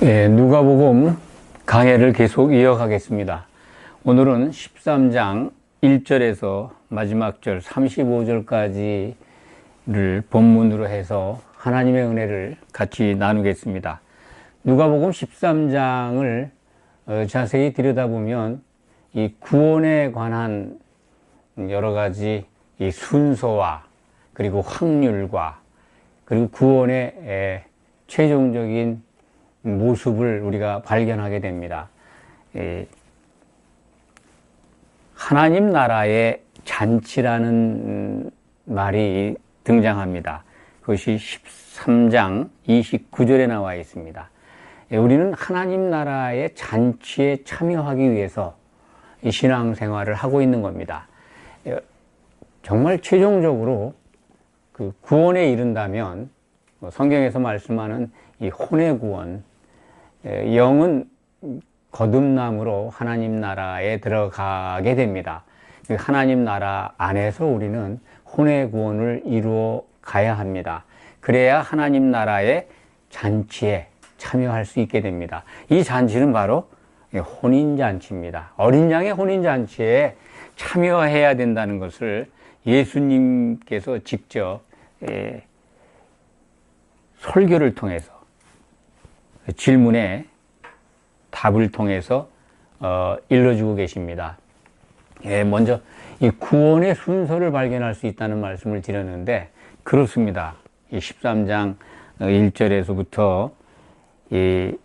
누가복음 강해를 계속 이어가겠습니다. 오늘은 13장 1절에서 마지막 절 35절까지를 본문으로 해서 하나님의 은혜를 같이 나누겠습니다. 누가복음 13장을 자세히 들여다보면 이 구원에 관한 여러 가지 이 순서와 그리고 확률과 그리고 구원의 최종적인 모습을 우리가 발견하게 됩니다. 하나님 나라의 잔치라는 말이 등장합니다. 그것이 13장 29절에 나와 있습니다. 우리는 하나님 나라의 잔치에 참여하기 위해서 이 신앙생활을 하고 있는 겁니다. 정말 최종적으로 그 구원에 이른다면 성경에서 말씀하는 이 혼의 구원, 영은 거듭남으로 하나님 나라에 들어가게 됩니다. 하나님 나라 안에서 우리는 혼의 구원을 이루어 가야 합니다. 그래야 하나님 나라의 잔치에 참여할 수 있게 됩니다. 이 잔치는 바로 혼인잔치입니다. 어린 양의 혼인잔치에 참여해야 된다는 것을 예수님께서 직접 설교를 통해서 질문에 답을 통해서 일러주고 계십니다. 먼저 이 구원의 순서를 발견할 수 있다는 말씀을 드렸는데 그렇습니다. 이 13장 1절에서부터 이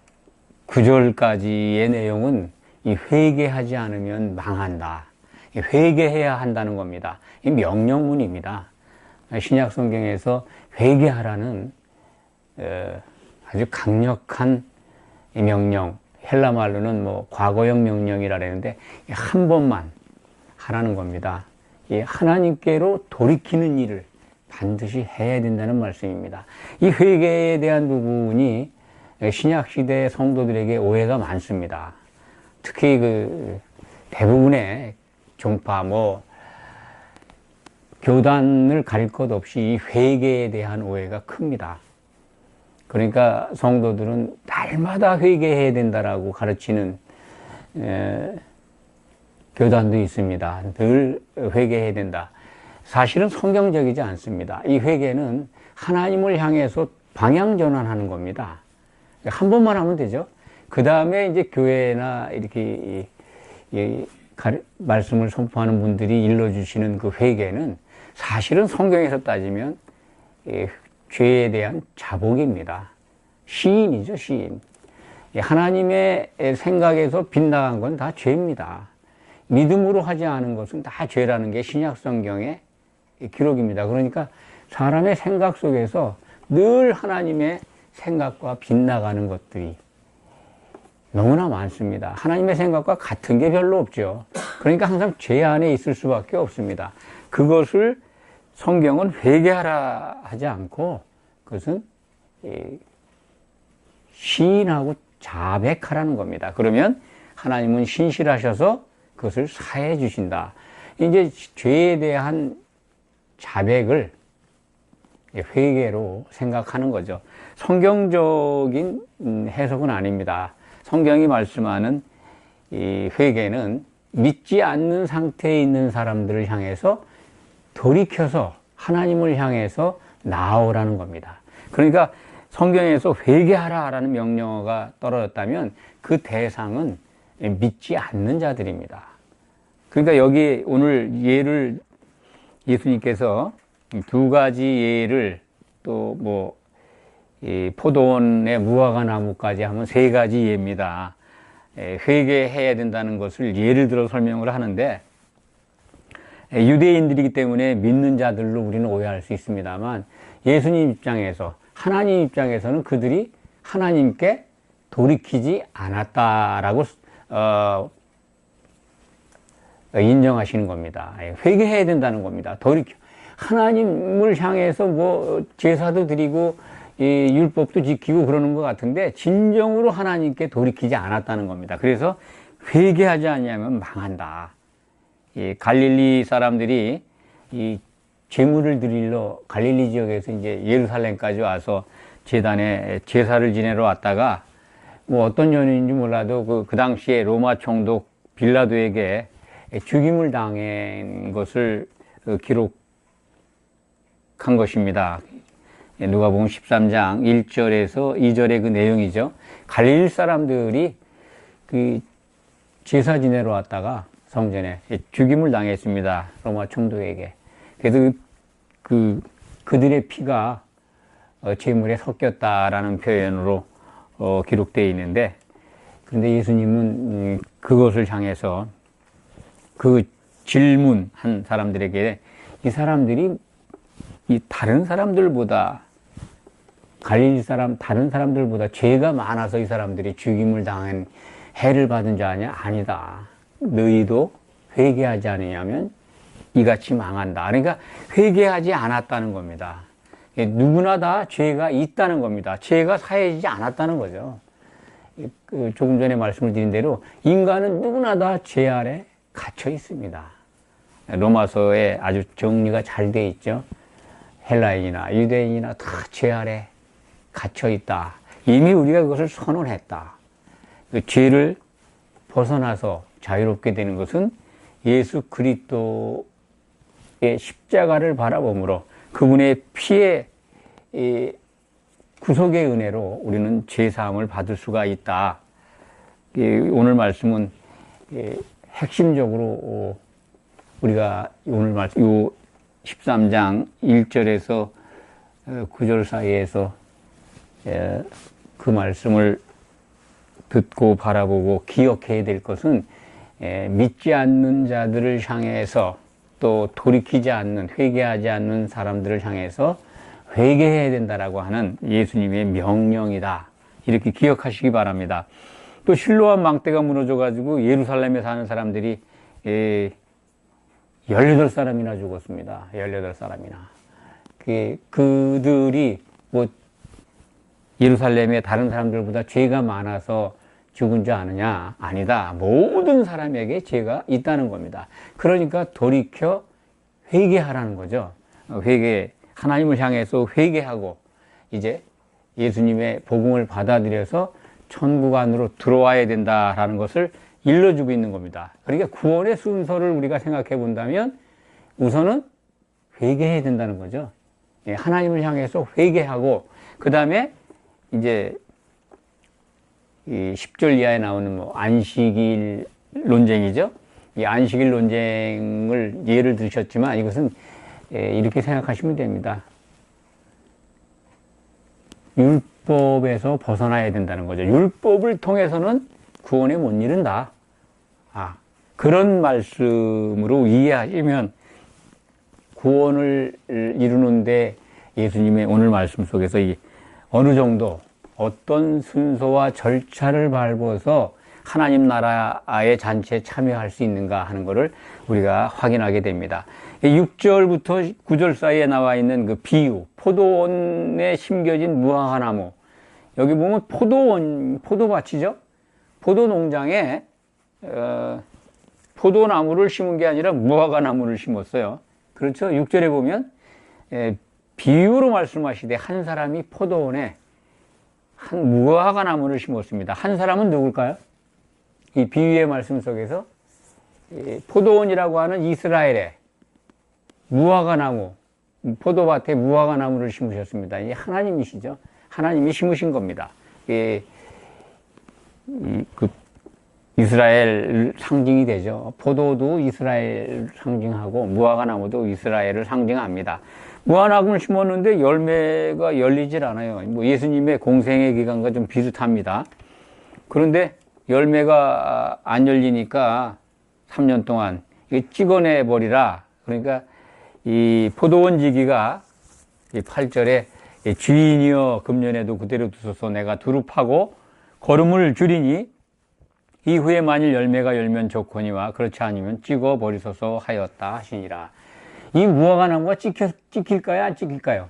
9절까지의 내용은 이 회개하지 않으면 망한다. 회개해야 한다는 겁니다. 이 명령문입니다. 신약 성경에서 회개하라는 아주 강력한 명령, 헬라 말로는 과거형 명령이라 그러는데 한 번만 하라는 겁니다. 이 하나님께로 돌이키는 일을 반드시 해야 된다는 말씀입니다. 이 회개에 대한 부분이 신약 시대 성도들에게 오해가 많습니다. 특히 그 대부분의 종파 교단을 가릴 것 없이 이 회개에 대한 오해가 큽니다. 그러니까 성도들은 날마다 회개해야 된다라고 가르치는 교단도 있습니다. 늘 회개해야 된다. 사실은 성경적이지 않습니다. 이 회개는 하나님을 향해서 방향 전환하는 겁니다. 한 번만 하면 되죠. 그 다음에 이제 교회나 이렇게 말씀을 선포하는 분들이 일러주시는 그 회개는 사실은 성경에서 따지면 죄에 대한 자복입니다. 시인이죠, 시인. 하나님의 생각에서 빗나간 건 다 죄입니다. 믿음으로 하지 않은 것은 다 죄라는 게 신약 성경의 기록입니다. 그러니까 사람의 생각 속에서 늘 하나님의 생각과 빗나가는 것들이 너무나 많습니다. 하나님의 생각과 같은 게 별로 없죠. 그러니까 항상 죄 안에 있을 수밖에 없습니다. 그것을 성경은 회개하라 하지 않고 그것은 시인하고 자백하라는 겁니다. 그러면 하나님은 신실하셔서 그것을 사해 주신다. 이제 죄에 대한 자백을 회개로 생각하는 거죠. 성경적인 해석은 아닙니다. 성경이 말씀하는 이 회개는 믿지 않는 상태에 있는 사람들을 향해서 돌이켜서 하나님을 향해서 나아오라는 겁니다. 그러니까 성경에서 회개하라라는 명령어가 떨어졌다면 그 대상은 믿지 않는 자들입니다. 그러니까 여기 오늘 예를 예수님께서 두 가지 예를 또 이 포도원의 무화과 나무까지 하면 세 가지 예입니다. 회개해야 된다는 것을 예를 들어 설명을 하는데 유대인들이기 때문에 믿는 자들로 우리는 오해할 수 있습니다만 예수님 입장에서 하나님 입장에서는 그들이 하나님께 돌이키지 않았다라고 인정하시는 겁니다. 회개해야 된다는 겁니다. 하나님을 향해서 제사도 드리고 이 율법도 지키고 그러는 것 같은데 진정으로 하나님께 돌이키지 않았다는 겁니다. 그래서 회개하지 않으면 망한다. 이 갈릴리 사람들이 이 제물을 드리러 갈릴리 지역에서 이제 예루살렘까지 와서 제단에 제사를 지내러 왔다가 뭐 어떤 연인인지 몰라도 그 당시에 로마 총독 빌라도에게 죽임을 당한 것을 기록한 것입니다. 누가복음 13장 1절에서 2절의 그 내용이죠. 갈릴리 사람들이 그 제사 지내러 왔다가 성전에 죽임을 당했습니다. 로마 총독에게. 그래서 그들의 피가 제물에 섞였다라는 표현으로 기록되어 있는데, 그런데 예수님은 그것을 향해서 그 질문한 사람들에게 이 사람들이 이 다른 사람들보다 갈릴리 사람 다른 사람들보다 죄가 많아서 이 사람들이 죽임을 당한 해를 받은 자냐? 아니다. 너희도 회개하지 않으냐면 이같이 망한다. 그러니까 회개하지 않았다는 겁니다. 누구나 다 죄가 있다는 겁니다. 죄가 사해지지 않았다는 거죠. 조금 전에 말씀을 드린 대로 인간은 누구나 다 죄 아래 갇혀 있습니다. 로마서에 아주 정리가 잘 돼 있죠. 헬라인이나 유대인이나 다 죄 아래 갇혀 있다. 이미 우리가 그것을 선언했다. 그 죄를 벗어나서 자유롭게 되는 것은 예수 그리스도의 십자가를 바라봄으로 그분의 피의 구속의 은혜로 우리는 죄사함을 받을 수가 있다. 오늘 말씀은 핵심적으로 우리가 오늘 말씀 요 13장 1절에서 9절 사이에서 그 말씀을 듣고 바라보고 기억해야 될 것은 믿지 않는 자들을 향해서 또 돌이키지 않는, 회개하지 않는 사람들을 향해서 회개해야 된다라고 하는 예수님의 명령이다. 이렇게 기억하시기 바랍니다. 또 실로암 망대가 무너져가지고 예루살렘에 사는 사람들이 18사람이나 죽었습니다. 18사람이나. 그들이 뭐 예루살렘에 다른 사람들보다 죄가 많아서 죽은 줄 아느냐? 아니다. 모든 사람에게 죄가 있다는 겁니다. 그러니까 돌이켜 회개하라는 거죠. 하나님을 향해서 회개하고 이제 예수님의 복음을 받아들여서 천국 안으로 들어와야 된다라는 것을 일러주고 있는 겁니다. 그러니까 구원의 순서를 우리가 생각해 본다면 우선은 회개해야 된다는 거죠. 하나님을 향해서 회개하고 그 다음에 이제 이 10절 이하에 나오는 뭐 안식일 논쟁이죠. 이 안식일 논쟁을 예를 들으셨지만 이것은 이렇게 생각하시면 됩니다. 율법에서 벗어나야 된다는 거죠. 율법을 통해서는 구원에 못 이른다. 그런 말씀으로 이해하시면 구원을 이루는데 예수님의 오늘 말씀 속에서 어느 정도 어떤 순서와 절차를 밟아서 하나님 나라의 잔치에 참여할 수 있는가 하는 것을 우리가 확인하게 됩니다. 6절부터 9절 사이에 나와 있는 그 비유, 포도원에 심겨진 무화과나무. 여기 보면 포도밭이죠? 포도 농장에 포도나무를 심은 게 아니라 무화과나무를 심었어요. 그렇죠? 6절에 보면 비유로 말씀하시되 한 사람이 포도원에 한 무화과나무를 심었습니다. 한 사람은 누굴까요? 이 비유의 말씀 속에서 포도원이라고 하는 이스라엘의 무화과나무, 포도밭에 무화과나무를 심으셨습니다. 이 하나님이시죠. 하나님이 심으신 겁니다. 이스라엘 상징이 되죠. 포도도 이스라엘 상징하고 무화과나무도 이스라엘을 상징합니다. 무화과나무를 심었는데 열매가 열리질 않아요. 뭐 예수님의 공생의 기간과 좀 비슷합니다. 그런데 열매가 안 열리니까 3년 동안 찍어내 버리라. 그러니까 이 포도원 지기가 8절에 주인이여 금년에도 그대로 두소서 내가 두릅하고 거름을 줄이니 이후에 만일 열매가 열면 좋거니와 그렇지 않으면 찍어 버리소서 하였다 하시니라. 이 무화과나무가 찍힐까요? 안 찍힐까요?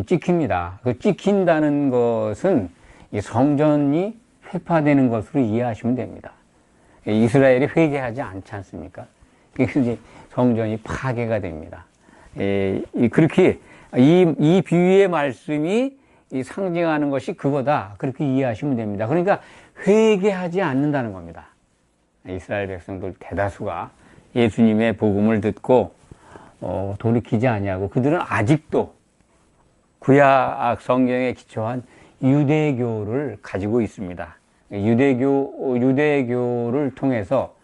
찍힙니다. 그 찍힌다는 것은 이 성전이 회파되는 것으로 이해하시면 됩니다. 이스라엘이 회개하지 않지 않습니까? 그래서 이제 성전이 파괴가 됩니다. 그렇게 이 비유의 말씀이 이 상징하는 것이 그거다. 그렇게 이해하시면 됩니다. 그러니까 회개하지 않는다는 겁니다. 이스라엘 백성들 대다수가 예수님의 복음을 듣고 돌이키지 아니하고 그들은 아직도 구약 성경에 기초한 유대교를 가지고 있습니다. 유대교를 통해서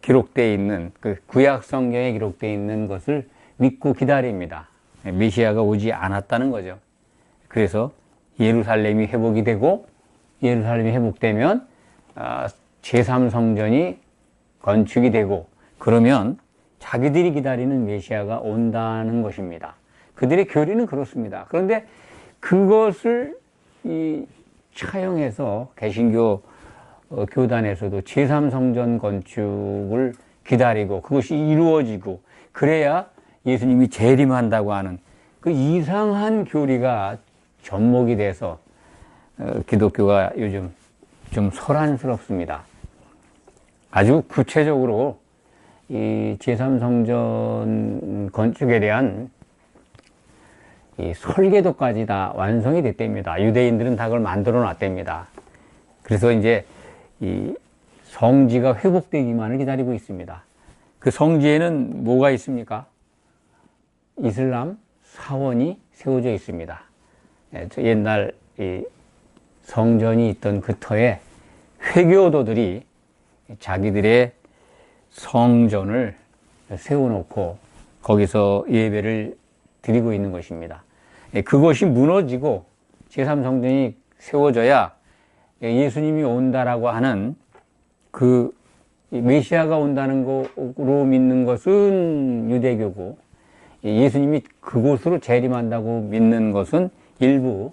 기록되어 있는 그 구약 성경에 기록되어 있는 것을 믿고 기다립니다. 메시아가 오지 않았다는 거죠. 그래서 예루살렘이 회복이 되고 예루살렘이 회복되면 제3성전이 건축이 되고 그러면 자기들이 기다리는 메시아가 온다는 것입니다. 그들의 교리는 그렇습니다. 그런데 그것을 차용해서 개신교 교단에서도 제3성전 건축을 기다리고 그것이 이루어지고 그래야 예수님이 재림한다고 하는 그 이상한 교리가 접목이 돼서 기독교가 요즘 좀 소란스럽습니다. 아주 구체적으로 이 제3성전 건축에 대한 이 설계도까지 다 완성이 됐답니다. 유대인들은 다 그걸 만들어 놨답니다. 그래서 이제 이 성지가 회복되기만을 기다리고 있습니다. 그 성지에는 뭐가 있습니까? 이슬람 사원이 세워져 있습니다. 옛날 이 성전이 있던 그 터에 회교도들이 자기들의 성전을 세워놓고 거기서 예배를 드리고 있는 것입니다. 그것이 무너지고 제3성전이 세워져야 예수님이 온다라고 하는 그 메시아가 온다는 거로 믿는 것은 유대교고 예수님이 그곳으로 재림한다고 믿는 것은 일부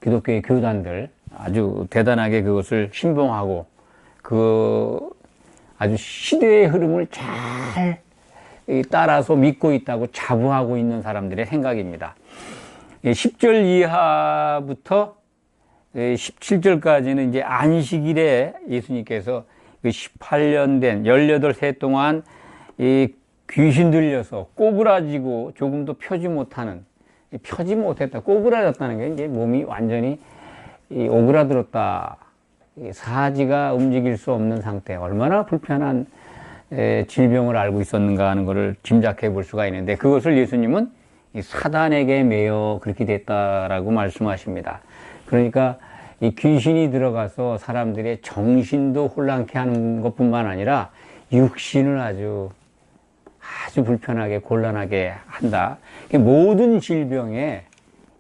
기독교의 교단들 아주 대단하게 그것을 신봉하고 그 아주 시대의 흐름을 잘 따라서 믿고 있다고 자부하고 있는 사람들의 생각입니다. 10절 이하부터 17절까지는 이제 안식일에 예수님께서 18년 된 18세 동안 귀신 들려서 꼬부라지고 조금도 펴지 못했다. 꼬부라졌다는 게 이제 몸이 완전히 오그라들었다. 사지가 움직일 수 없는 상태. 얼마나 불편한 질병을 앓고 있었는가 하는 것을 짐작해 볼 수가 있는데 그것을 예수님은 사단에게 매여 그렇게 됐다라고 말씀하십니다. 그러니까 이 귀신이 들어가서 사람들의 정신도 혼란케 하는 것뿐만 아니라 육신을 아주 불편하게 곤란하게 한다. 모든 질병에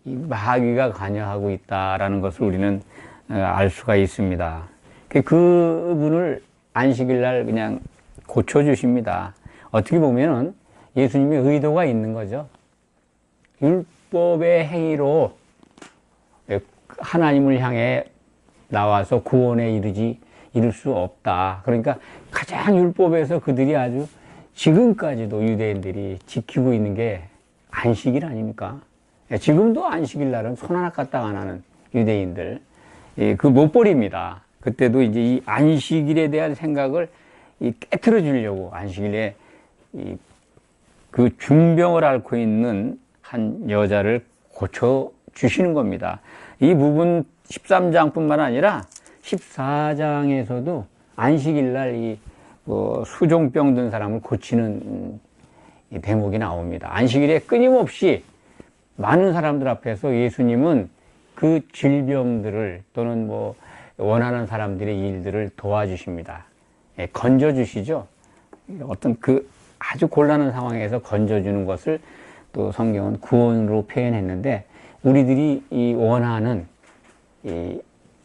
이 마귀가 관여하고 있다라는 것을 우리는 알 수가 있습니다. 그분을 안식일 날 그냥 고쳐주십니다. 어떻게 보면은 예수님의 의도가 있는 거죠. 율법의 행위로 하나님을 향해 나와서 구원에 이를 수 없다. 그러니까 가장 율법에서 그들이 아주 지금까지도 유대인들이 지키고 있는 게 안식일 아닙니까? 지금도 안식일 날은 손 하나 까딱 안 하는 유대인들, 그 못 버립니다. 그때도 이제 이 안식일에 대한 생각을 깨트려 주려고 안식일에 그 중병을 앓고 있는 한 여자를 고쳐 주시는 겁니다. 이 부분 13장뿐만 아니라 14장에서도 안식일 날 수종병 든 사람을 고치는 대목이 나옵니다. 안식일에 끊임없이 많은 사람들 앞에서 예수님은 그 질병들을 또는 원하는 사람들의 일들을 도와주십니다. 건져주시죠. 어떤 그 아주 곤란한 상황에서 건져주는 것을 또 성경은 구원으로 표현했는데 우리들이 원하는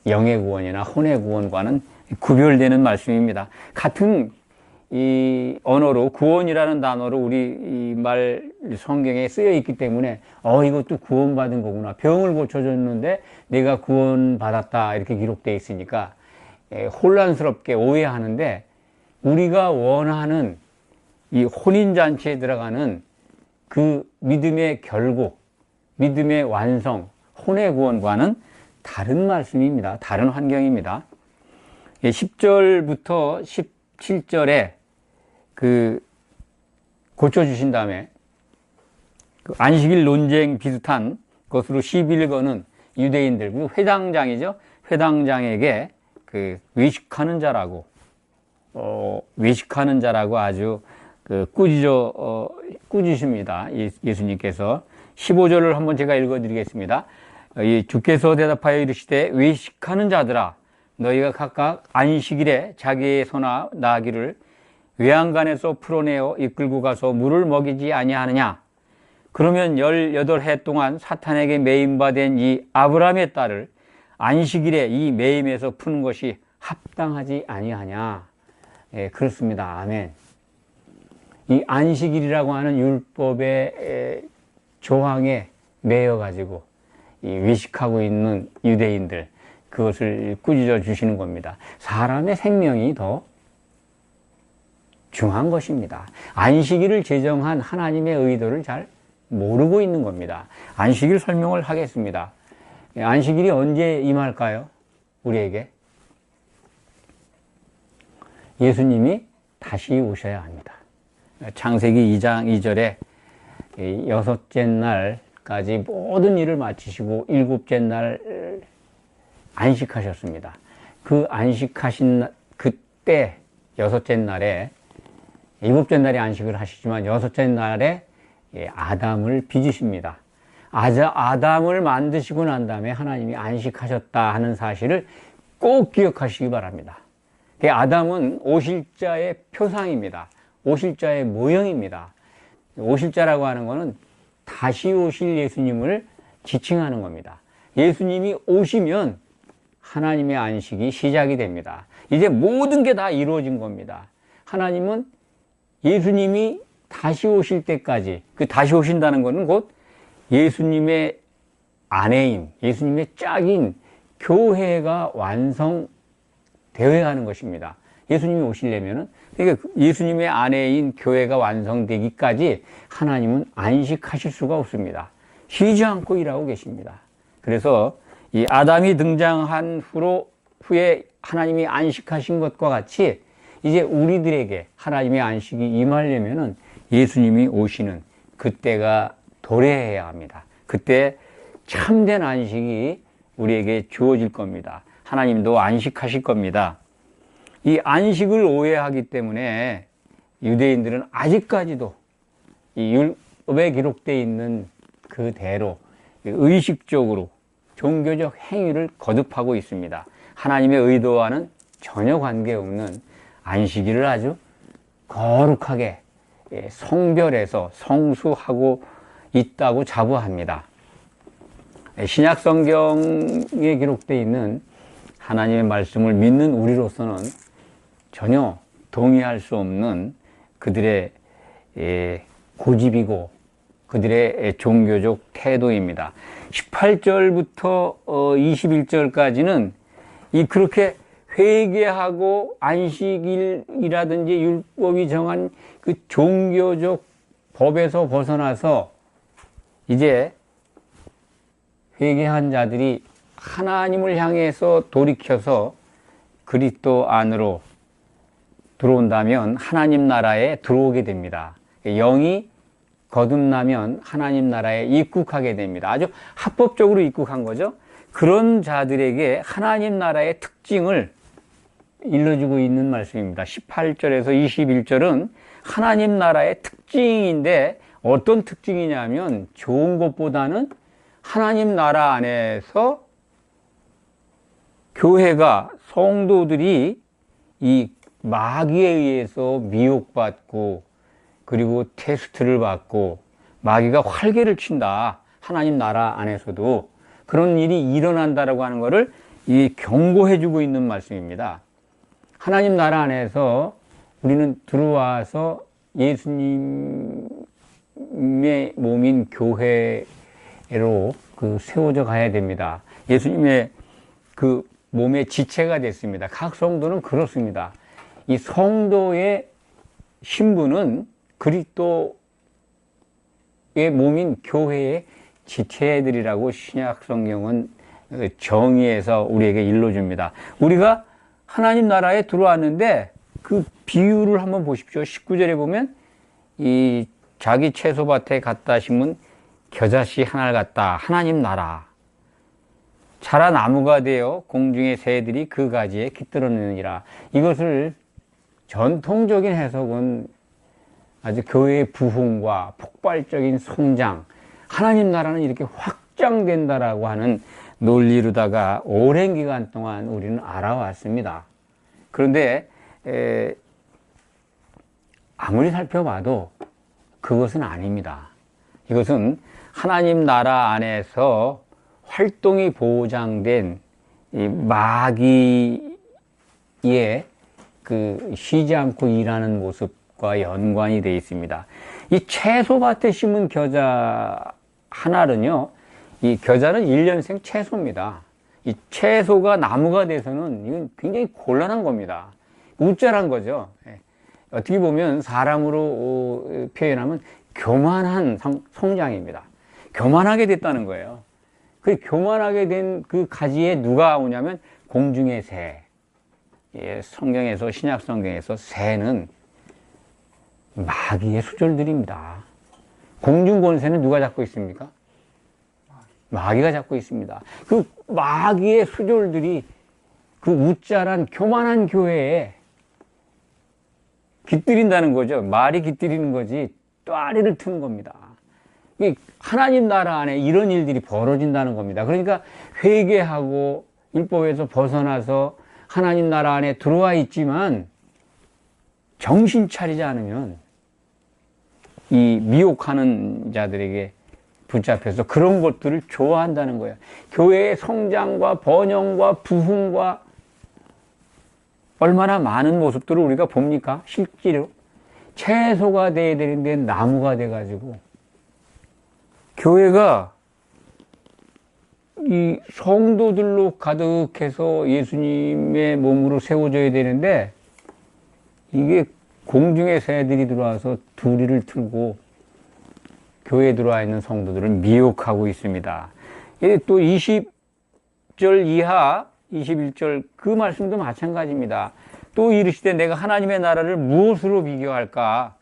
영의 구원이나 혼의 구원과는 구별되는 말씀입니다. 같은 이 언어로 구원이라는 단어로 우리 이 말 성경에 쓰여 있기 때문에 이것도 구원받은 거구나. 병을 고쳐줬는데 내가 구원받았다 이렇게 기록되어 있으니까 혼란스럽게 오해하는데 우리가 원하는 이 혼인잔치에 들어가는 그 믿음의 결국, 믿음의 완성, 혼의 구원과는 다른 말씀입니다. 다른 환경입니다. 10절부터 17절에 고쳐주신 다음에 안식일 논쟁 비슷한 것으로 시비를 거는 유대인들, 그 회당장이죠. 회당장에게 그 외식하는 자라고, 외식하는 자라고 아주 꾸짖습니다. 예수님께서. 15절을 한번 제가 읽어드리겠습니다. 주께서 대답하여 이르시되 외식하는 자들아, 너희가 각각 안식일에 자기의 소나 나귀를 외양간에서 풀어내어 이끌고 가서 물을 먹이지 아니하느냐? 그러면 18해 동안 사탄에게 매임받은 이 아브라함의 딸을 안식일에 이 매임에서 푸는 것이 합당하지 아니하냐? 예, 그렇습니다. 아멘. 이 안식일이라고 하는 율법의 조항에 매여가지고 이 외식하고 있는 유대인들, 그것을 꾸짖어 주시는 겁니다. 사람의 생명이 더 중요한 것입니다. 안식일을 제정한 하나님의 의도를 잘 모르고 있는 겁니다. 안식일 설명을 하겠습니다. 안식일이 언제 임할까요? 우리에게? 예수님이 다시 오셔야 합니다. 창세기 2장 2절에 여섯째 날까지 모든 일을 마치시고 일곱째 날 안식하셨습니다. 그 안식하신 그때 여섯째 날에, 일곱째 날에 안식을 하시지만 여섯째 날에 아담을 빚으십니다. 아담을 만드시고 난 다음에 하나님이 안식하셨다 하는 사실을 꼭 기억하시기 바랍니다. 아담은 오실자의 표상입니다. 오실자의 모형입니다. 오실자라고 하는 것은 다시 오실 예수님을 지칭하는 겁니다. 예수님이 오시면 하나님의 안식이 시작이 됩니다. 이제 모든 게 다 이루어진 겁니다. 하나님은 예수님이 다시 오실 때까지, 그 다시 오신다는 것은 곧 예수님의 아내인, 예수님의 짝인 교회가 완성되어야 하는 것입니다. 예수님이 오시려면은, 그러니까 예수님의 아내인 교회가 완성되기까지 하나님은 안식하실 수가 없습니다. 쉬지 않고 일하고 계십니다. 그래서 이 아담이 등장한 후에 하나님이 안식하신 것과 같이 이제 우리들에게 하나님의 안식이 임하려면은 예수님이 오시는 그때가 도래해야 합니다. 그때 참된 안식이 우리에게 주어질 겁니다. 하나님도 안식하실 겁니다. 이 안식을 오해하기 때문에 유대인들은 아직까지도 이 율법에 기록되어 있는 그대로 의식적으로 종교적 행위를 거듭하고 있습니다. 하나님의 의도와는 전혀 관계없는 안식일을 아주 거룩하게 성별해서 성수하고 있다고 자부합니다. 신약 성경에 기록되어 있는 하나님의 말씀을 믿는 우리로서는 전혀 동의할 수 없는 그들의 고집이고 그들의 종교적 태도입니다. 18절부터 21절까지는 그렇게 회개하고 안식일이라든지 율법이 정한 그 종교적 법에서 벗어나서 이제 회개한 자들이 하나님을 향해서 돌이켜서 그리스도 안으로 들어온다면 하나님 나라에 들어오게 됩니다. 영이 거듭나면 하나님 나라에 입국하게 됩니다. 아주 합법적으로 입국한 거죠. 그런 자들에게 하나님 나라의 특징을 일러주고 있는 말씀입니다. 18절에서 21절은 하나님 나라의 특징인데 어떤 특징이냐면 좋은 것보다는 하나님 나라 안에서 교회가, 성도들이 이 마귀에 의해서 미혹받고 그리고 테스트를 받고 마귀가 활개를 친다. 하나님 나라 안에서도 그런 일이 일어난다라고 하는 것을 경고해 주고 있는 말씀입니다. 하나님 나라 안에서 우리는 들어와서 예수님의 몸인 교회로 세워져 가야 됩니다. 예수님의 그 몸의 지체가 됐습니다. 각 성도는 그렇습니다. 이 성도의 신분은 그리스도의 몸인 교회의 지체들이라고 신약 성경은 정의해서 우리에게 일러줍니다. 우리가 하나님 나라에 들어왔는데 그 비유를 한번 보십시오. 19절에 보면 이 자기 채소밭에 갖다 심은 겨자씨 하나를 갖다 하나님 나라 자라 나무가 되어 공중의 새들이 그 가지에 깃들었느니라. 이것을 전통적인 해석은 아주 교회의 부흥과 폭발적인 성장, 하나님 나라는 이렇게 확장된다라고 하는 논리로다가 오랜 기간 동안 우리는 알아왔습니다. 그런데 아무리 살펴봐도 그것은 아닙니다. 이것은 하나님 나라 안에서 활동이 보장된 이 마귀의 그 쉬지 않고 일하는 모습과 연관이 되어 있습니다. 이 채소밭에 심은 겨자 하나는요, 이 겨자는 1년생 채소입니다. 이 채소가 나무가 돼서는 이건 굉장히 곤란한 겁니다. 우쭐한 거죠. 어떻게 보면 사람으로 표현하면 교만한 성장입니다. 교만하게 됐다는 거예요. 그 교만하게 된 그 가지에 누가 오냐면 공중의 새. 예, 성경에서, 신약 성경에서 새는 마귀의 수졸들입니다. 공중 권세는 누가 잡고 있습니까? 마귀가 잡고 있습니다. 그 마귀의 수졸들이 그 우짜란 교만한 교회에 깃들인다는 거죠. 말이 깃들이는 거지 또아리를 트는 겁니다. 하나님 나라 안에 이런 일들이 벌어진다는 겁니다. 그러니까 회개하고 율법에서 벗어나서 하나님 나라 안에 들어와 있지만 정신 차리지 않으면 이 미혹하는 자들에게 붙잡혀서 그런 것들을 좋아한다는 거예요. 교회의 성장과 번영과 부흥과 얼마나 많은 모습들을 우리가 봅니까? 실제로 채소가 돼야 되는데 나무가 돼가지고 교회가 이 성도들로 가득해서 예수님의 몸으로 세워져야 되는데 이게 공중의 새들이 들어와서 두리를 틀고 교회에 들어와 있는 성도들을 미혹하고 있습니다. 또 20절 이하 21절 그 말씀도 마찬가지입니다. 또 이르시되 내가 하나님의 나라를 무엇으로 비교할까?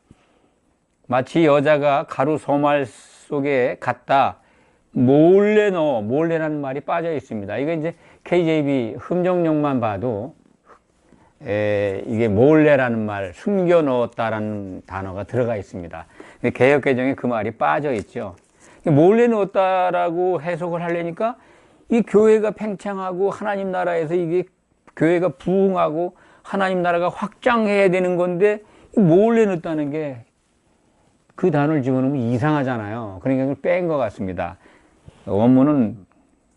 마치 여자가 가루 소말 속에 갖다 몰래 넣어, 몰래라는 말이 빠져 있습니다. 이거 이제 KJV 흠정용만 봐도 이게 몰래라는 말, 숨겨 넣었다라는 단어가 들어가 있습니다. 개역개정에 그 말이 빠져 있죠. 몰래 넣었다라고 해석을 하려니까 이 교회가 팽창하고 하나님 나라에서 이게 교회가 부흥하고 하나님 나라가 확장해야 되는 건데 몰래 넣었다는 게 그 단어를 집어넣으면 이상하잖아요. 그러니까 그걸 뺀 것 같습니다. 원문은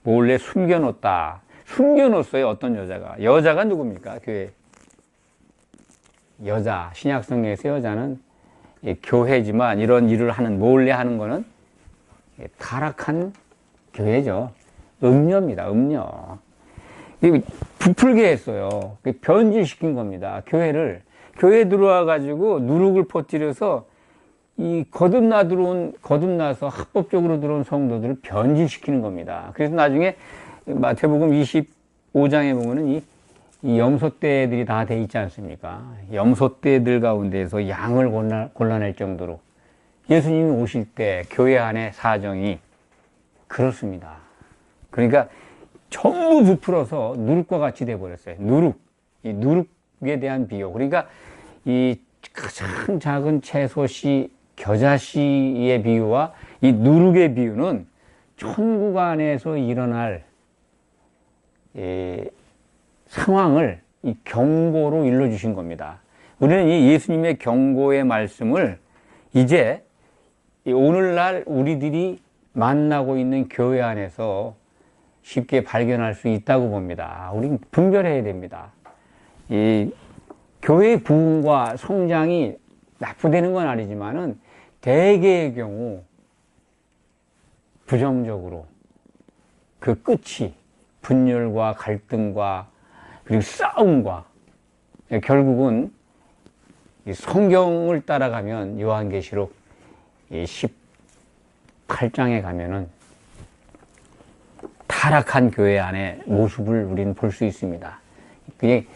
몰래 숨겨놓았다. 숨겨놓았어요. 어떤 여자가. 여자가 누굽니까? 교회. 여자. 신약성경에서 여자는 교회지만 이런 일을 하는, 몰래 하는 거는 타락한 교회죠. 음녀입니다. 음녀. 부풀게 했어요. 변질시킨 겁니다. 교회를. 교회에 들어와 가지고 누룩을 퍼뜨려서 이 거듭나서 합법적으로 들어온 성도들을 변질시키는 겁니다. 그래서 나중에 마태복음 25장에 보면은 이 염소떼들이 다 돼 있지 않습니까? 염소떼들 가운데서 양을 골라낼 정도로 예수님이 오실 때 교회 안의 사정이 그렇습니다. 그러니까 전부 부풀어서 누룩과 같이 돼버렸어요. 이 누룩에 대한 비유. 그러니까 이 가장 작은 채소씨, 겨자씨의 비유와 이 누룩의 비유는 천국 안에서 일어날 상황을 이 경고로 일러주신 겁니다. 우리는 이 예수님의 경고의 말씀을 이제 오늘날 우리들이 만나고 있는 교회 안에서 쉽게 발견할 수 있다고 봅니다. 우리는 분별해야 됩니다. 이 교회의 부흥과 성장이 나쁘다는 건 아니지만은 대개의 경우 부정적으로 그 끝이 분열과 갈등과 그리고 싸움과 결국은 성경을 따라가면 요한계시록 18장에 가면은 타락한 교회 안에 모습을 우리는 볼 수 있습니다. 그게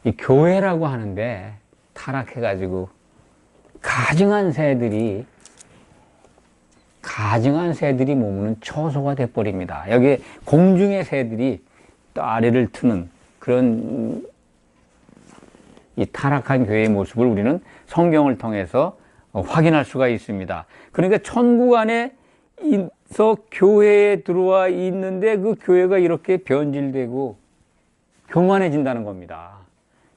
이 교회라고 하는데 타락해가지고 가증한 새들이 가증한 새들이 머무는 처소가 돼버립니다. 여기에 공중의 새들이 또 아래를 트는 그런 이 타락한 교회의 모습을 우리는 성경을 통해서 확인할 수가 있습니다. 그러니까 천국 안에서 교회에 들어와 있는데 그 교회가 이렇게 변질되고 교만해진다는 겁니다.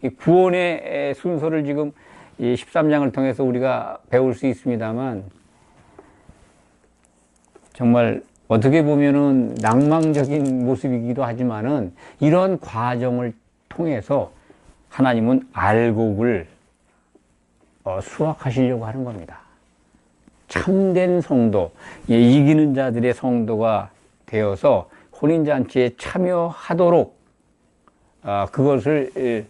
이 구원의 순서를 지금 이 13장을 통해서 우리가 배울 수 있습니다만, 정말 어떻게 보면은 낭망적인 모습이기도 하지만은 이런 과정을 통해서 하나님은 알곡을 수확하시려고 하는 겁니다. 참된 성도, 이기는 자들의 성도가 되어서 혼인잔치에 참여하도록 그것을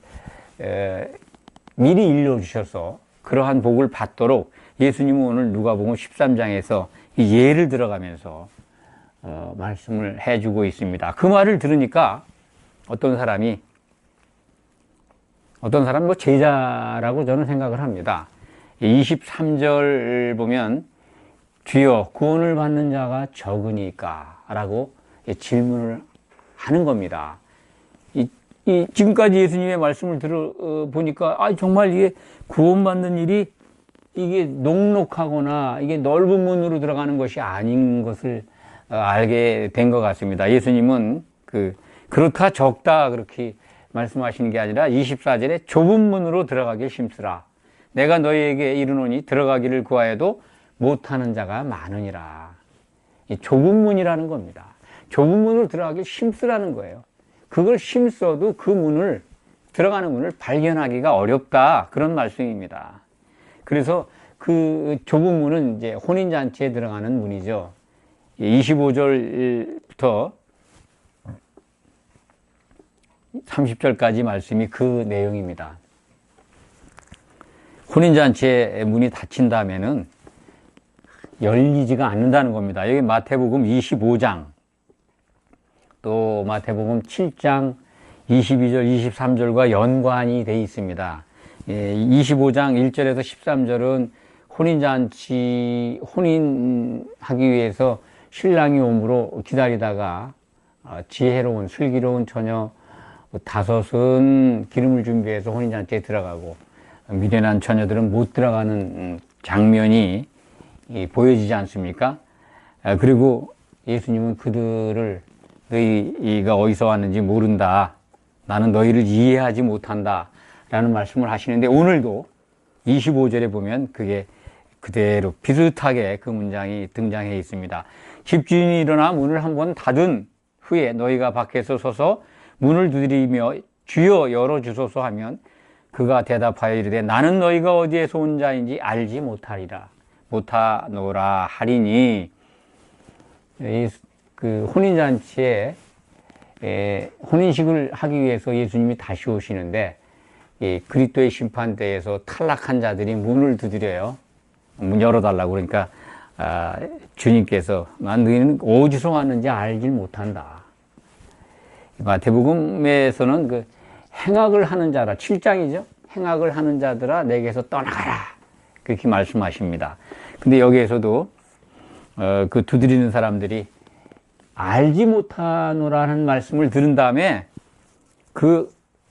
미리 일러주셔서 그러한 복을 받도록 예수님은 오늘 누가복음 13장에서 예를 들어가면서 말씀을 해주고 있습니다. 그 말을 들으니까 어떤 사람이 뭐 제자라고 저는 생각을 합니다. 23절 보면 주여 구원을 받는 자가 적으니까 라고 질문을 하는 겁니다. 지금까지 예수님의 말씀을 들어보니까 정말 이게 구원받는 일이 이게 녹록하거나 이게 넓은 문으로 들어가는 것이 아닌 것을 알게 된 것 같습니다. 예수님은 그렇다 적다 그렇게 말씀하시는 게 아니라 24절에 좁은 문으로 들어가길 힘쓰라. 내가 너희에게 이르노니 들어가기를 구하여도 못하는 자가 많으니라. 이 좁은 문이라는 겁니다. 좁은 문으로 들어가길 힘쓰라는 거예요. 그걸 힘써도 그 문을, 들어가는 문을 발견하기가 어렵다. 그런 말씀입니다. 그래서 그 좁은 문은 이제 혼인잔치에 들어가는 문이죠. 25절부터 30절까지 말씀이 그 내용입니다. 혼인잔치의 문이 닫힌다면은 열리지가 않는다는 겁니다. 여기 마태복음 25장, 또 마태복음 7장 22절, 23절과 연관이 되어 있습니다. 25장 1절에서 13절은 혼인하기 위해서 신랑이 오므로 기다리다가 지혜로운, 슬기로운 처녀 5은 기름을 준비해서 혼인잔치에 들어가고 미련한 처녀들은 못 들어가는 장면이 보여지지 않습니까? 그리고 예수님은 그들을 너희가 어디서 왔는지 모른다. 나는 너희를 이해하지 못한다. 라는 말씀을 하시는데 오늘도 25절에 보면 그게 그대로 비슷하게 그 문장이 등장해 있습니다. 집주인이 일어나 문을 한번 닫은 후에 너희가 밖에서 서서 문을 두드리며 주여 열어주소서 하면 그가 대답하여 이르되 나는 너희가 어디에서 온 자인지 알지 못하노라 하리니. 그 혼인잔치에 혼인식을 하기 위해서 예수님이 다시 오시는데 그리스도의 심판대에서 탈락한 자들이 문을 두드려요. 문 열어달라고. 그러니까 주님께서 난 너희는 어디서 왔는지 알지 못한다. 마태복음에서는 그 행악을 하는 자라, 7장이죠. 행악을 하는 자들아 내게서 떠나가라. 그렇게 말씀하십니다. 근데 여기에서도 그 두드리는 사람들이 알지 못하노라는 말씀을 들은 다음에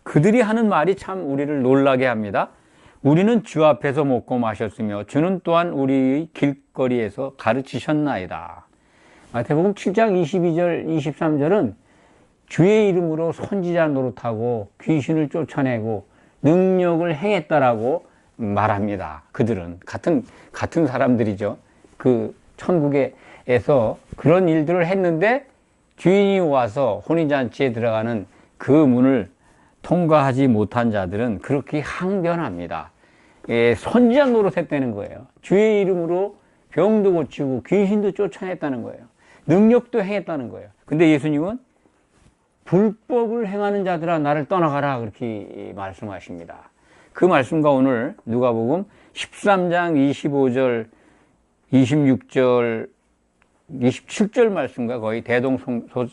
그들이 하는 말이 참 우리를 놀라게 합니다. 우리는 주 앞에서 먹고 마셨으며 주는 또한 우리의 길거리에서 가르치셨나이다. 마태복음 7장 22절, 23절은 주의 이름으로 선지자 노릇하고 귀신을 쫓아내고 능력을 행했다라고 말합니다. 그들은 같은 사람들이죠. 그 천국에서 그런 일들을 했는데 주인이 와서 혼인잔치에 들어가는 그 문을 통과하지 못한 자들은 그렇게 항변합니다. 선지자 노릇했다는 거예요. 주의 이름으로 병도 고치고 귀신도 쫓아냈다는 거예요. 능력도 행했다는 거예요. 근데 예수님은 불법을 행하는 자들아 나를 떠나가라 그렇게 말씀하십니다. 그 말씀과 오늘 누가복음 13장 25절, 26절, 27절 말씀과 거의 대동소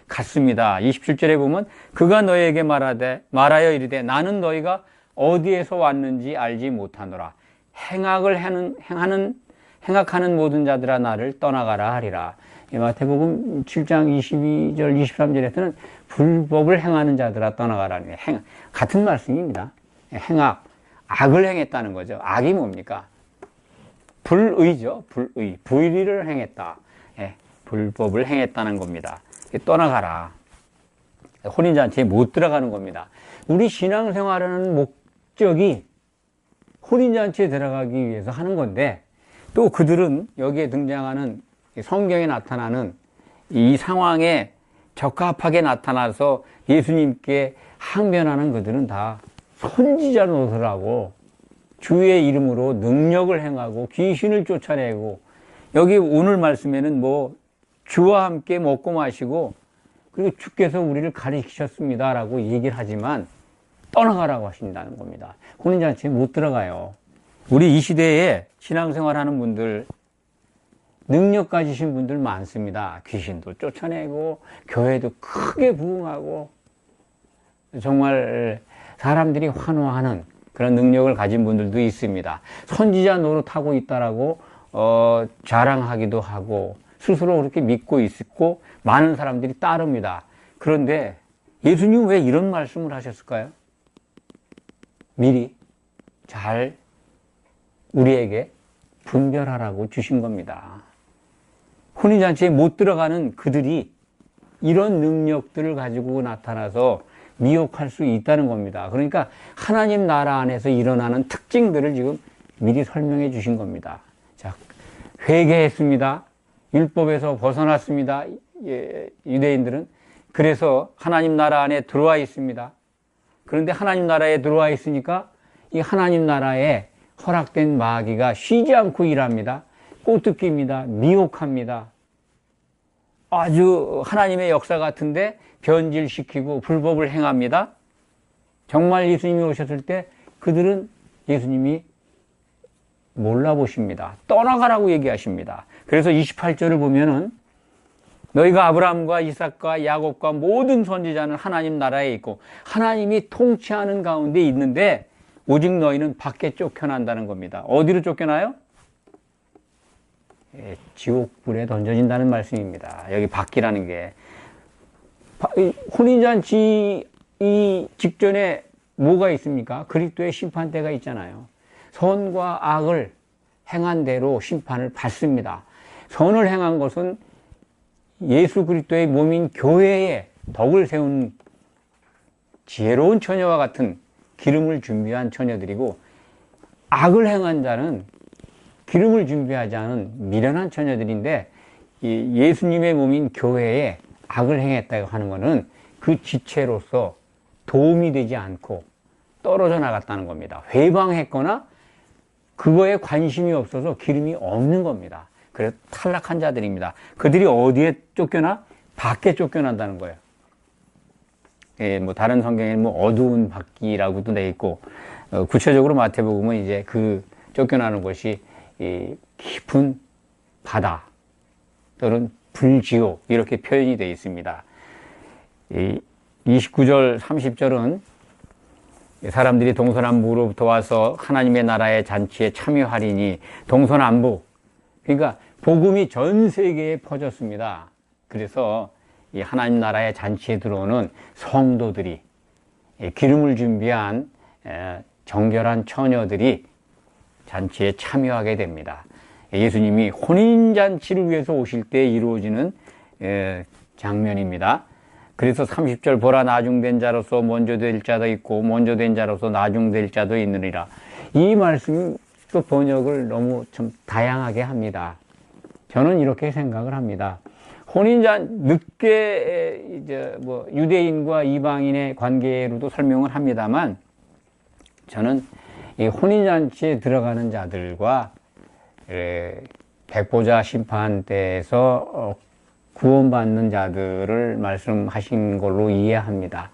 같습니다. 27절에 보면 그가 너에게 말하여 이르되 나는 너희가 어디에서 왔는지 알지 못하노라. 행악하는 모든 자들아 나를 떠나가라 하리라. 마태복음 7장 22절 23절에서는 불법을 행하는 자들아 떠나가라. 같은 말씀입니다. 행악, 악을 행했다는 거죠. 악이 뭡니까? 불의죠. 불의, 불의를 행했다. 불법을 행했다는 겁니다. 떠나가라. 혼인잔치에 못 들어가는 겁니다. 우리 신앙생활하는 목적이 혼인잔치에 들어가기 위해서 하는 건데, 또 그들은 여기에 등장하는 성경에 나타나는 이 상황에 적합하게 나타나서 예수님께 항변하는 그들은 다 선지자 노릇을 하고 주의 이름으로 능력을 행하고 귀신을 쫓아내고, 여기 오늘 말씀에는 뭐 주와 함께 먹고 마시고 그리고 주께서 우리를 가르치셨습니다 라고 얘기를 하지만 떠나가라고 하신다는 겁니다. 혼인잔치에 못 들어가요. 우리 이 시대에 신앙생활하는 분들, 능력 가지신 분들 많습니다. 귀신도 쫓아내고 교회도 크게 부흥하고 정말 사람들이 환호하는 그런 능력을 가진 분들도 있습니다. 선지자 노릇하고 있다라고 자랑하기도 하고 스스로 그렇게 믿고 있고 많은 사람들이 따릅니다. 그런데 예수님 왜 이런 말씀을 하셨을까요? 미리 잘 우리에게 분별하라고 주신 겁니다. 혼인잔치에 못 들어가는 그들이 이런 능력들을 가지고 나타나서 미혹할 수 있다는 겁니다. 그러니까 하나님 나라 안에서 일어나는 특징들을 지금 미리 설명해 주신 겁니다. 자, 회개했습니다. 율법에서 벗어났습니다. 유대인들은. 그래서 하나님 나라 안에 들어와 있습니다. 그런데 하나님 나라에 들어와 있으니까 이 하나님 나라에 허락된 마귀가 쉬지 않고 일합니다. 꼬투기입니다. 미혹합니다. 아주 하나님의 역사 같은데 변질시키고 불법을 행합니다. 정말 예수님이 오셨을 때 그들은 예수님이 몰라보십니다. 떠나가라고 얘기하십니다. 그래서 28절을 보면은 너희가 아브라함과 이삭과 야곱과 모든 선지자는 하나님 나라에 있고 하나님이 통치하는 가운데 있는데 오직 너희는 밖에 쫓겨난다는 겁니다. 어디로 쫓겨나요? 지옥불에 던져진다는 말씀입니다. 여기 밖이라는 게 혼인잔치 이 직전에 뭐가 있습니까? 그리스도의 심판대가 있잖아요. 선과 악을 행한 대로 심판을 받습니다. 선을 행한 것은 예수 그리스도의 몸인 교회에 덕을 세운 지혜로운 처녀와 같은 기름을 준비한 처녀들이고, 악을 행한 자는 기름을 준비하지 않은 미련한 처녀들인데, 예수님의 몸인 교회에 악을 행했다고 하는 것은 그 지체로서 도움이 되지 않고 떨어져 나갔다는 겁니다. 회방했거나 그거에 관심이 없어서 기름이 없는 겁니다. 그래서 탈락한 자들입니다. 그들이 어디에 쫓겨나? 밖에 쫓겨난다는 거예요. 뭐 다른 성경에는 뭐 어두운 밖이라고도 돼 있고, 구체적으로 마태복음은 이제 그 쫓겨나는 것이 깊은 바다 또는 불지옥 이렇게 표현이 되어 있습니다. 29절 30절은 사람들이 동서남북으로부터 와서 하나님의 나라의 잔치에 참여하리니, 동서남북, 그러니까 복음이 전 세계에 퍼졌습니다. 그래서 이 하나님 나라의 잔치에 들어오는 성도들이, 기름을 준비한 정결한 처녀들이 잔치에 참여하게 됩니다. 예수님이 혼인잔치를 위해서 오실 때 이루어지는 장면입니다. 그래서 30절 보라, 나중된 자로서 먼저 될 자도 있고 먼저 된 자로서 나중될 자도 있느니라. 이 말씀이 또 번역을 너무 좀 다양하게 합니다. 저는 이렇게 생각을 합니다. 늦게 이제 뭐 유대인과 이방인의 관계로도 설명을 합니다만, 저는 이 혼인잔치에 들어가는 자들과 백보자 심판 때에서 구원받는 자들을 말씀하신 걸로 이해합니다.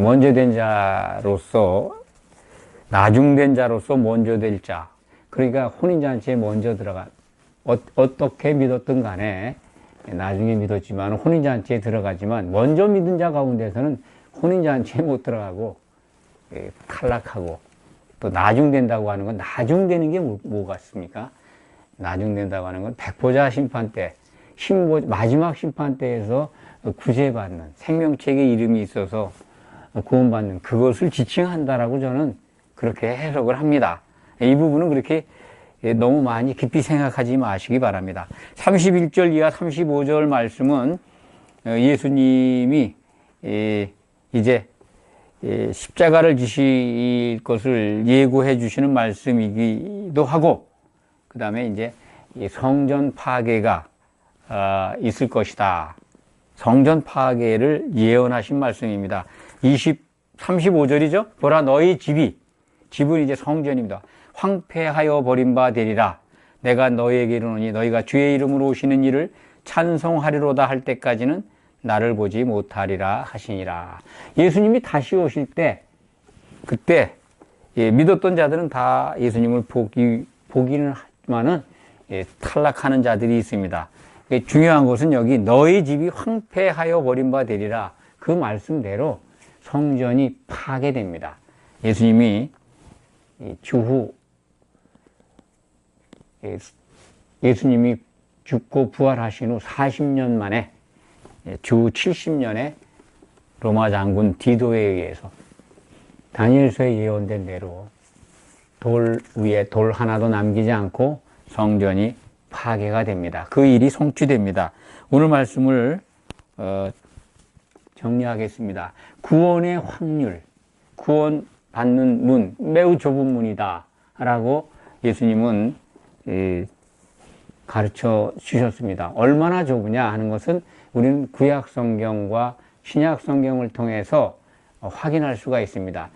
먼저 된 자로서, 나중된 자로서 먼저 될 자, 그러니까 혼인잔치에 먼저 들어간, 어떻게 믿었든 간에 나중에 믿었지만 혼인잔치에 들어가지만 먼저 믿은 자 가운데서는 혼인잔치에 못 들어가고 탈락하고, 또 나중된다고 하는 건 나중되는 게 뭐 같습니까? 나중된다고 하는 건 백보자 심판 때, 마지막 심판 때에서 구제받는, 생명책의 이름이 있어서 구원받는 그것을 지칭한다라고 저는 그렇게 해석을 합니다. 이 부분은 그렇게 너무 많이 깊이 생각하지 마시기 바랍니다. 31절 이하 35절 말씀은 예수님이 이제 십자가를 지실 것을 예고해 주시는 말씀이기도 하고, 그 다음에 이제 성전 파괴가 있을 것이다. 성전 파괴를 예언하신 말씀입니다. 35절이죠. 보라, 너희 집은 이제 성전입니다. 황폐하여 버린 바 되리라. 내가 너희에게 이르노니 너희가 주의 이름으로 오시는 이를 찬송하리로다 할 때까지는 나를 보지 못하리라 하시니라. 예수님이 다시 오실 때, 그때 믿었던 자들은 다 예수님을 보기는 하지만은 탈락하는 자들이 있습니다. 중요한 것은 여기 너희 집이 황폐하여 버린 바 되리라, 그 말씀대로 성전이 파괴됩니다. 예수님이 주후, 예수님이 죽고 부활하신 후 40년 만에 주 70년에 로마 장군 디도에 의해서 다니엘서에 예언된 대로 돌 위에 돌 하나도 남기지 않고 성전이 파괴가 됩니다. 그 일이 성취됩니다. 오늘 말씀을 정리하겠습니다. 구원의 확률, 구원 받는 문, 매우 좁은 문이다 라고 예수님은 가르쳐 주셨습니다. 얼마나 좁으냐 하는 것은 우리는 구약 성경과 신약 성경을 통해서 확인할 수가 있습니다.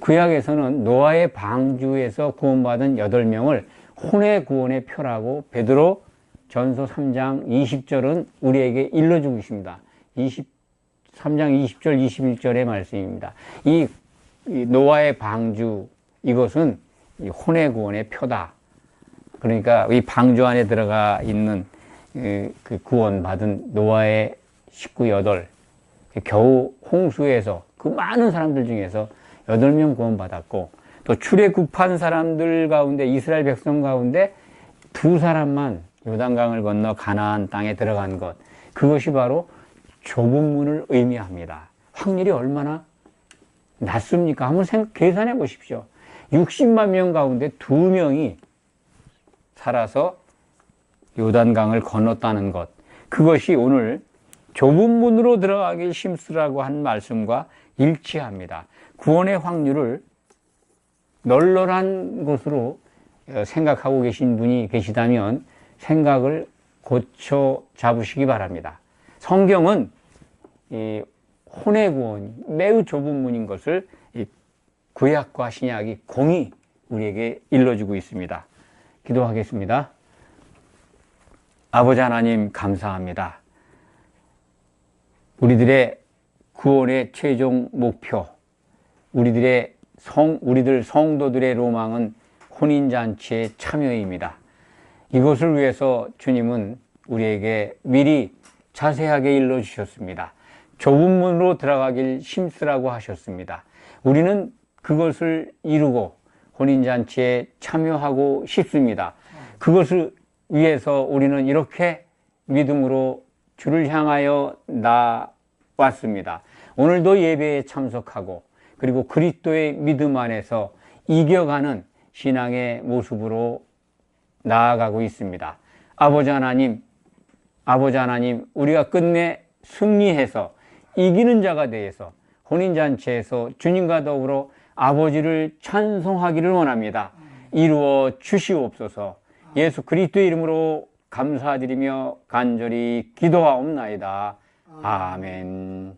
구약에서는 노아의 방주에서 구원받은 8명을 혼의 구원의 표라고 베드로 전서 3장 20절은 우리에게 일러주고 있습니다. 3장 20절 21절의 말씀입니다. 이 노아의 방주, 이것은 혼의 구원의 표다. 그러니까 이 방주 안에 들어가 있는 그 구원받은 노아의 식구 8, 겨우 홍수에서 그 많은 사람들 중에서 8명 구원받았고, 또 출애굽한 사람들 가운데, 이스라엘 백성 가운데 2사람만 요단강을 건너 가나안 땅에 들어간 것, 그것이 바로 좁은 문을 의미합니다. 확률이 얼마나 낮습니까? 한번 계산해 보십시오. 60만 명 가운데 2명이 살아서 요단강을 건넜다는 것, 그것이 오늘 좁은 문으로 들어가길 힘쓰라고 한 말씀과 일치합니다. 구원의 확률을 널널한 것으로 생각하고 계신 분이 계시다면 생각을 고쳐 잡으시기 바랍니다. 성경은 이 혼의 구원이 매우 좁은 문인 것을 이 구약과 신약이 공히 우리에게 일러주고 있습니다. 기도하겠습니다. 아버지 하나님, 감사합니다. 우리들의 구원의 최종 목표, 우리들 성도들의 로망은 혼인잔치의 참여입니다. 이것을 위해서 주님은 우리에게 미리 자세하게 일러주셨습니다. 좁은 문으로 들어가길 힘쓰라고 하셨습니다. 우리는 그것을 이루고 혼인잔치에 참여하고 싶습니다. 그것을 위해서 우리는 이렇게 믿음으로 주를 향하여 나왔습니다. 오늘도 예배에 참석하고, 그리고 그리스도의 믿음 안에서 이겨가는 신앙의 모습으로 나아가고 있습니다. 아버지 하나님, 우리가 끝내 승리해서 이기는 자가 되어서 혼인잔치에서 주님과 더불어 아버지를 찬송하기를 원합니다. 이루어 주시옵소서. 예수 그리스도의 이름으로 감사드리며 간절히 기도하옵나이다. 아멘.